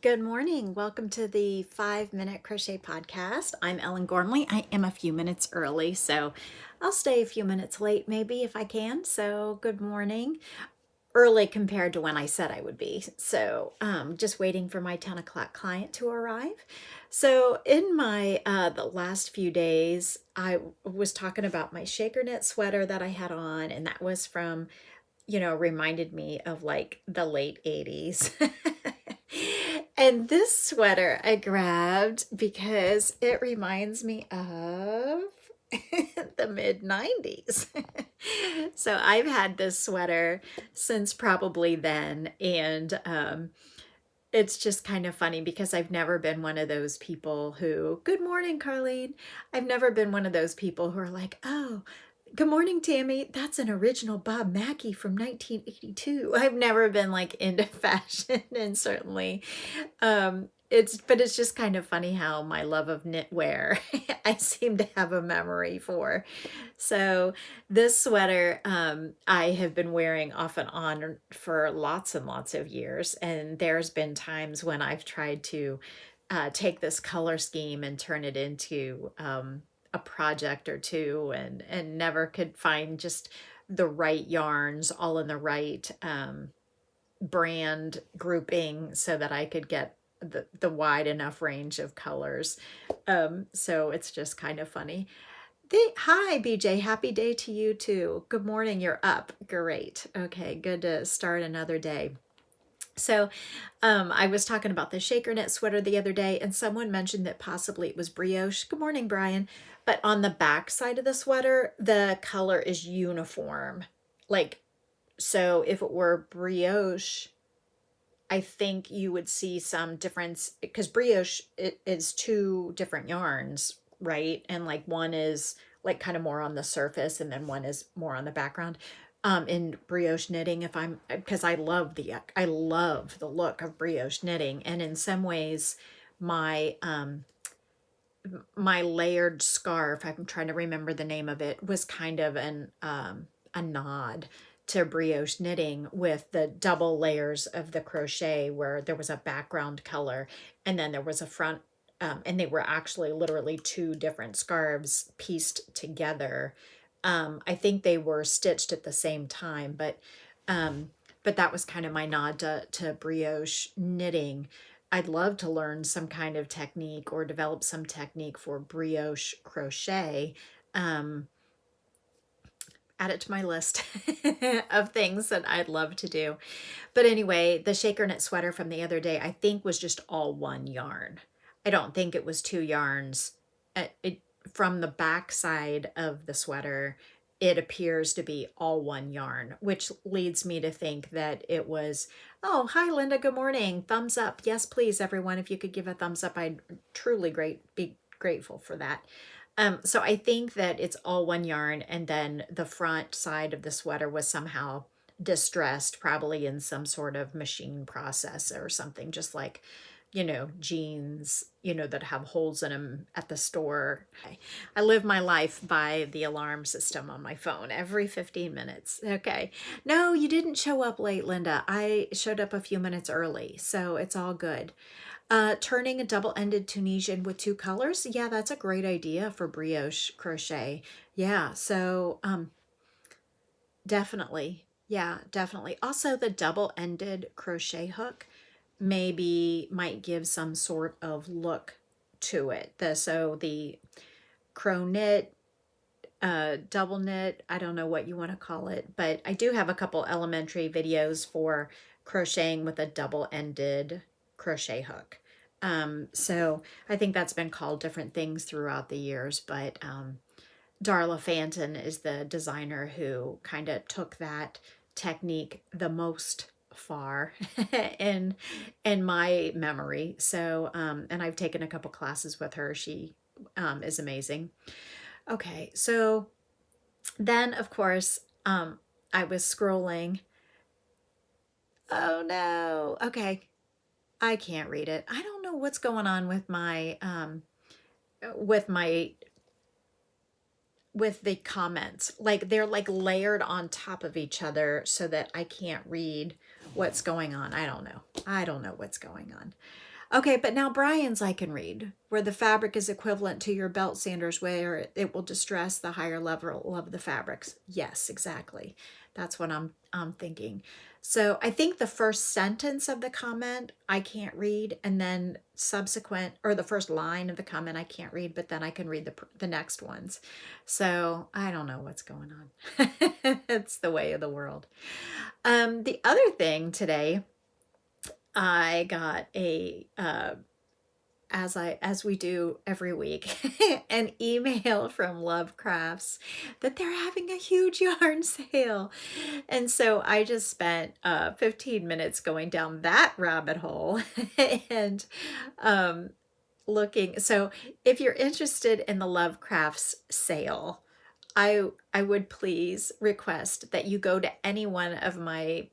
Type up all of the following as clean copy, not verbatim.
Good morning. Welcome to the 5 Minute Crochet Podcast. I'm Ellen Gormley. I am a few minutes early, so I'll stay a few minutes late maybe if I can. So, good morning. Early compared to when I said I would be. So, just waiting for my 10 o'clock client to arrive. So, in my the last few days, I was talking about my shaker knit sweater that I had on, and that was from, reminded me of like the late 80s. And this sweater I grabbed because it reminds me of the mid 90s. So I've had this sweater since probably then. And it's just kind of funny because I've never been one of those people who, good morning, Carlene. I've never been one of those people who are like, oh, good morning, Tammy. That's an original Bob Mackie from 1982. I've never been like into fashion, and certainly it's just kind of funny how my love of knitwear I seem to have a memory for. So this sweater I have been wearing off and on for lots and lots of years, and there's been times when I've tried to take this color scheme and turn it into a project or two, and never could find just the right yarns all in the right brand grouping so that I could get the wide enough range of colors. So it's just kind of funny. Hi, BJ. Happy day to you too. Good morning. You're up. Great. Okay, good to start another day. So I was talking about the shaker knit sweater the other day, and someone mentioned that possibly it was brioche. Good morning, Brian. But on the back side of the sweater, the color is uniform. Like, so if it were brioche, I think you would see some difference because brioche it is two different yarns, right? And like one is like kind of more on the surface and then one is more on the background. In brioche knitting, if I'm because I love the look of brioche knitting, and in some ways my my layered scarf, I'm trying to remember the name of it, was kind of a nod to brioche knitting with the double layers of the crochet where there was a background color and then there was a front, and they were actually literally two different scarves pieced together. I think they were stitched at the same time, but that was kind of my nod to brioche knitting. I'd love to learn some kind of technique or develop some technique for brioche crochet. Um, Add it to my list of things that I'd love to do. But anyway, the shaker knit sweater from the other day, I think was just all one yarn. I don't think it was two yarns. From the back side of the sweater, it appears to be all one yarn, which leads me to think that it was, oh, hi, Linda, good morning. Thumbs up. Yes, please, everyone, if you could give a thumbs up, I'd truly be grateful for that. So I think that it's all one yarn, and then the front side of the sweater was somehow distressed, probably in some sort of machine process or something, just like, jeans, that have holes in them at the store. I live my life by the alarm system on my phone every 15 minutes. Okay. No, you didn't show up late, Linda. I showed up a few minutes early, so it's all good. Turning a double-ended Tunisian with two colors. Yeah, that's a great idea for brioche crochet. Yeah, so definitely. Yeah, definitely. Also, the double-ended crochet hook might give some sort of look to it. So the crow knit, double knit, I don't know what you want to call it, but I do have a couple elementary videos for crocheting with a double-ended crochet hook. So I think that's been called different things throughout the years, but Darla Fanton is the designer who kind of took that technique the most far in my memory. So and I've taken a couple classes with her. She is amazing. Okay, so then of course I was scrolling. Oh no. Okay. I can't read it. I don't know what's going on with my with the comments. Like they're like layered on top of each other so that I can't read what's going on. I don't know. I don't know what's going on. Okay, but now Brian's I can read, where the fabric is equivalent to your belt sanders, where it will distress the higher level of the fabrics. Yes, exactly. That's what I'm thinking. So I think the first sentence of the comment I can't read, and then subsequent, or the first line of the comment I can't read, but then I can read the next ones. So I don't know what's going on. It's the way of the world. The other thing today, I got a as we do every week, an email from Love Crafts that they're having a huge yarn sale. And so I just spent 15 minutes going down that rabbit hole and looking. So if you're interested in the Love Crafts sale, I would please request that you go to any one of my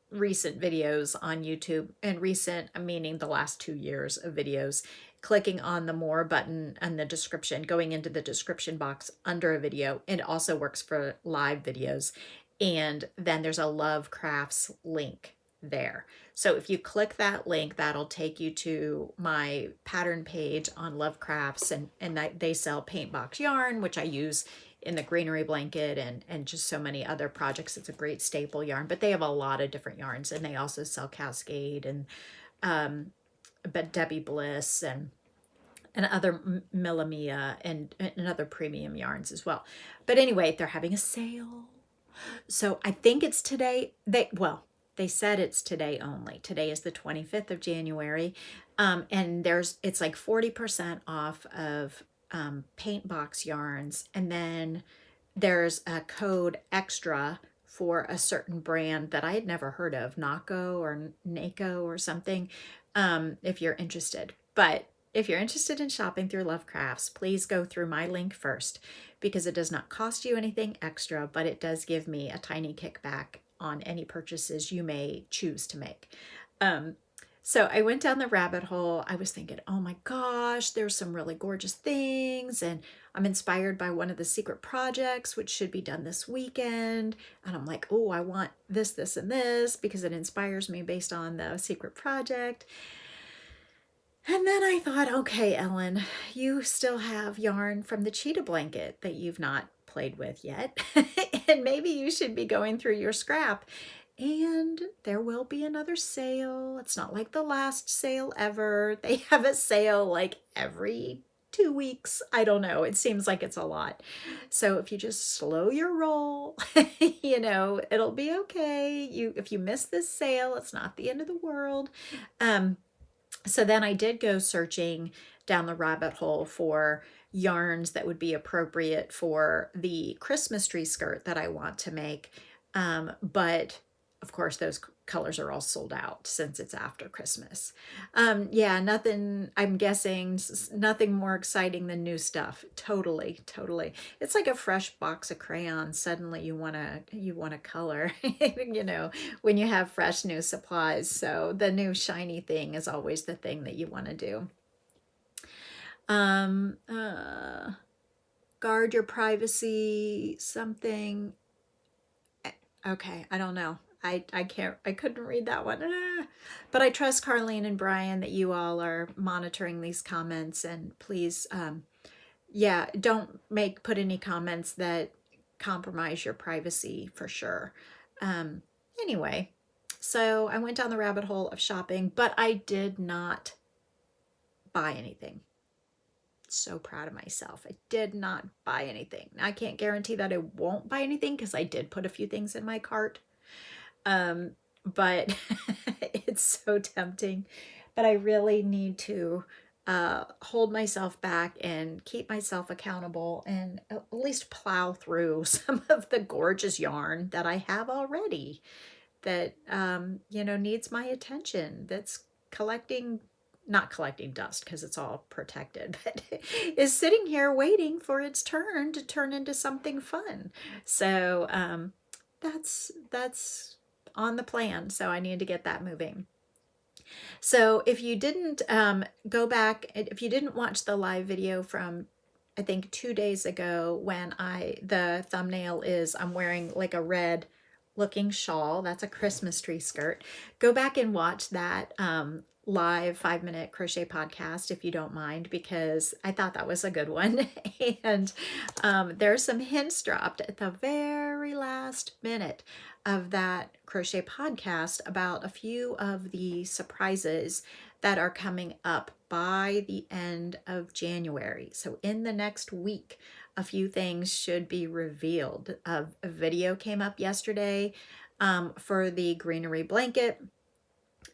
recent videos on YouTube, and recent meaning the last 2 years of videos, clicking on the more button and the description, going into the description box under a video. It also works for live videos. And then there's a Love Crafts link there. So if you click that link, that'll take you to my pattern page on Love Crafts, and they sell paint box yarn, which I use in the greenery blanket and just so many other projects. It's a great staple yarn, but they have a lot of different yarns, and they also sell Cascade and but Debbie Bliss and other Millamia and other premium yarns as well. But anyway, they're having a sale. So I think it's today. They said it's today only. Today is the 25th of January. And it's like 40% off of paint box yarns. And then there's a code extra for a certain brand that I had never heard of, Nako or Nako or something, if you're interested. But if you're interested in shopping through Love Crafts, please go through my link first, because it does not cost you anything extra, but it does give me a tiny kickback on any purchases you may choose to make. So I went down the rabbit hole. I was thinking, oh my gosh, there's some really gorgeous things. And I'm inspired by one of the secret projects, which should be done this weekend. And I'm like, oh, I want this, this, and this, because it inspires me based on the secret project. And then I thought, okay, Ellen, you still have yarn from the cheetah blanket that you've not played with yet. And maybe you should be going through your scrap. And there will be another sale. It's not like the last sale ever. They have a sale like every 2 weeks. I don't know. It seems like it's a lot. So if you just slow your roll, it'll be okay. If you miss this sale, it's not the end of the world. So then I did go searching down the rabbit hole for yarns that would be appropriate for the Christmas tree skirt that I want to make. But of course, those colors are all sold out since it's after Christmas. Yeah, nothing, I'm guessing, nothing more exciting than new stuff. Totally. It's like a fresh box of crayons. Suddenly you want to color, when you have fresh new supplies. So the new shiny thing is always the thing that you want to do. Guard your privacy, something. Okay, I don't know. I couldn't read that one. But I trust Carlene and Brian that you all are monitoring these comments, and please, don't put any comments that compromise your privacy for sure. Anyway, so I went down the rabbit hole of shopping, but I did not buy anything. So proud of myself. I did not buy anything. I can't guarantee that I won't buy anything, because I did put a few things in my cart. But it's so tempting. But I really need to hold myself back and keep myself accountable, and at least plow through some of the gorgeous yarn that I have already that, needs my attention, that's not collecting dust because it's all protected, but is sitting here waiting for its turn to turn into something fun. So that's on the plan. So I need to get that moving. So if you didn't go back, if you didn't watch the live video from, I think 2 days ago, when the thumbnail is I'm wearing like a red looking shawl. That's a Christmas tree skirt. Go back and watch that live 5-minute crochet podcast if you don't mind, because I thought that was a good one. And there's some hints dropped at the very last minute of that crochet podcast about a few of the surprises that are coming up by the end of January. So in the next week, a few things should be revealed. A video came up yesterday for the greenery blanket.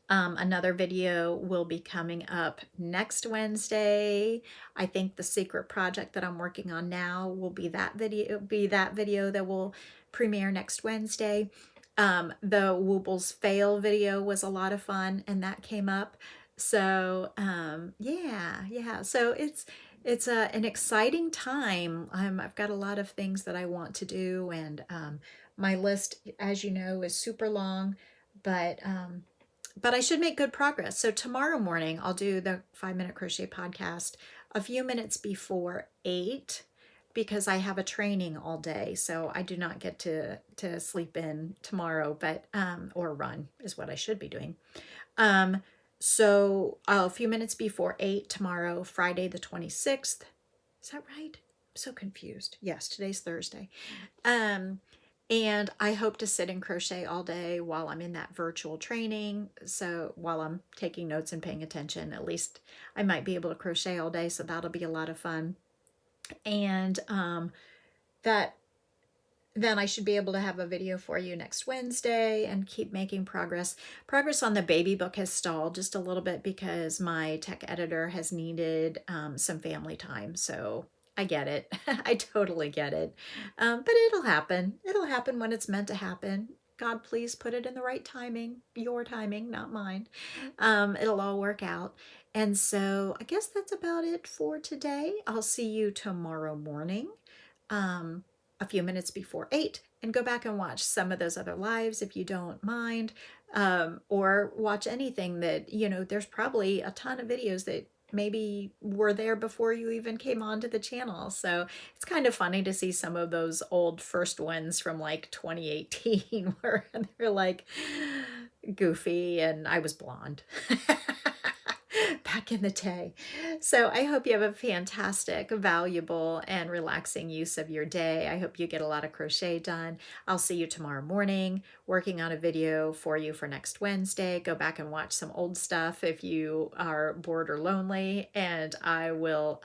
Another video will be coming up next Wednesday. I think the secret project that I'm working on now will be that video that will premiere next Wednesday. The Woobles fail video was a lot of fun, and that came up. So yeah. So it's an exciting time. I've got a lot of things that I want to do, and my list, as you know, is super long, but I should make good progress. So tomorrow morning, I'll do the 5-minute crochet podcast a few minutes before 8, because I have a training all day. So I do not get to sleep in tomorrow, but or run is what I should be doing. So a few minutes before 8 tomorrow, Friday the 26th. Is that right? I'm so confused. Yes, today's Thursday. And I hope to sit and crochet all day while I'm in that virtual training. So while I'm taking notes and paying attention, at least I might be able to crochet all day. So that'll be a lot of fun. And then I should be able to have a video for you next Wednesday and keep making progress. Progress on the baby book has stalled just a little bit because my tech editor has needed some family time. So I get it. I totally get it. But it'll happen. It'll happen when it's meant to happen. God, please put it in the right timing. Your timing, not mine. It'll all work out. And so I guess that's about it for today. I'll see you tomorrow morning, a few minutes before 8, and go back and watch some of those other lives if you don't mind, or watch anything that, there's probably a ton of videos that maybe were there before you even came onto the channel. So it's kind of funny to see some of those old first ones from like 2018 where they're like goofy and I was blonde. Back in the day. So I hope you have a fantastic, valuable, and relaxing use of your day. I hope you get a lot of crochet done. I'll see you tomorrow morning working on a video for you for next Wednesday. Go back and watch some old stuff if you are bored or lonely, and I will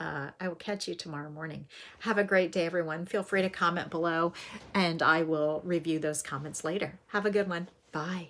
catch you tomorrow morning. Have a great day, everyone. Feel free to comment below, and I will review those comments later. Have a good one. Bye.